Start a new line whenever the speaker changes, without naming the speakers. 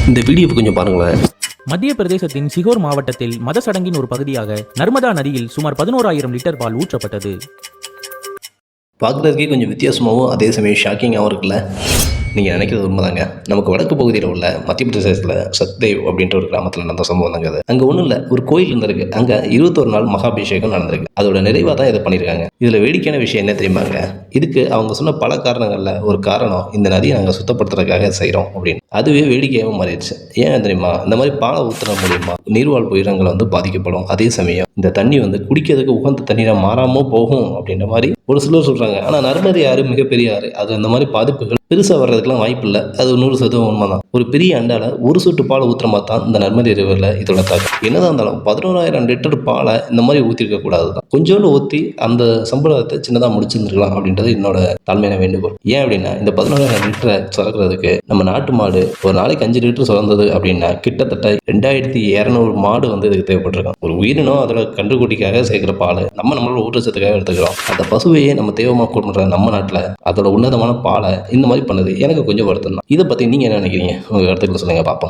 இந்த வீடியோவை கொஞ்சம் பாருங்களேன்.
மத்திய பிரதேசத்தின் சிகோர் மாவட்டத்தில் மத சடங்கின் ஒரு பகுதியாக நர்மதா நதியில் சுமார் 11,000 லிட்டர் பால் ஊற்றப்பட்டது.
பார்க்குறதுக்கே கொஞ்சம் வித்தியாசமாகவும் அதே சமயம் ஷாக்கிங்காகவும் இருக்குல்ல. நீங்கள் நினைக்கிறது உண்மைதாங்க. நமக்கு வடக்கு பகுதியில் உள்ள மத்திய பிரதேசத்தில் சத்தேவ் அப்படின்ற ஒரு கிராமத்தில் நடந்த சம்பவம் தாங்க அது. அங்கே ஒன்றும் இல்லை, ஒரு கோயில் இருந்திருக்கு. அங்கே 21 நாள் மகாபிஷேகம் நடந்திருக்கு. அதோட நிறைவாக தான் இதை பண்ணியிருக்காங்க. இதில் வேடிக்கையான விஷயம் என்ன தெரியுமாங்க? இதுக்கு அவங்க சொன்ன பல காரணங்களில் ஒரு காரணம், இந்த நதியை நாங்கள் சுத்தப்படுத்துறதுக்காக செய்கிறோம் அப்படின்னு. அதுவே வேடிக்கையாகவும் மாறிடுச்சு. ஏன் தெரியுமா? இந்த மாதிரி பாலை ஊற்றுற மூலியமா நீர்வாழ் உயிரினங்கள் பாதிக்கப்படும். அதே சமயம் இந்த தண்ணி குடிக்கிறதுக்கு உகந்த தண்ணீராக மாறாமல் போகும் அப்படின்ற மாதிரி ஒரு சிலர் சொல்கிறாங்க. ஆனால் நர்மதை ஆறு மிகப்பெரிய ஆறு. அது அந்த மாதிரி பாதிப்புகள் பெருசாக வர்றதுக்கெல்லாம் வாய்ப்பு இல்லை. அது 100% உண்மை தான். ஒரு பெரிய அண்டால ஒரு சொட்டு பால் ஊற்றுற மாதிரி தான் இந்த நர்மதை ரிவரில் இதோட தாக்கம். என்னதான் இருந்தாலும் 11,000 லிட்டர் பாலை இந்த மாதிரி ஊற்றிருக்க கூடாது தான். கொஞ்சோண்டு ஊற்றி அந்த சம்பளத்தை சின்னதாக முடிச்சிருந்துருக்கலாம் அப்படின்றது என்னோட தாழ்மையான வேண்டுகோள். ஏன் அப்படின்னா, இந்த 11,000 லிட்டரை சுரக்கிறதுக்கு நம்ம நாட்டு மாடு ஒரு நாளைக்கு 5 லிட்டர் சுரந்தது அப்படின்னா கிட்டத்தட்ட 2200 மாடு இதுக்கு தேவைப்பட்டிருக்கும். ஒரு உயிரினம் அதோட கன்றுக்குட்டிக்காக சேர்க்கிற பால் நம்மளோட ஊட்டச்சத்துக்காக எடுத்துக்கிறோம். அந்த பசுவையே நம்ம தேவமாக கொடுக்குற நம்ம நாட்டில் அதோட உன்னதமான பாலை இந்த மாதிரி பண்ணுது. எனக்கு கொஞ்சம் வருத்தம் தான். இதை பற்றி நீங்கள் என்ன நினைக்கிறீங்க? உங்கள் கருத்துக்களை சொல்லுங்கள் பார்ப்போம்.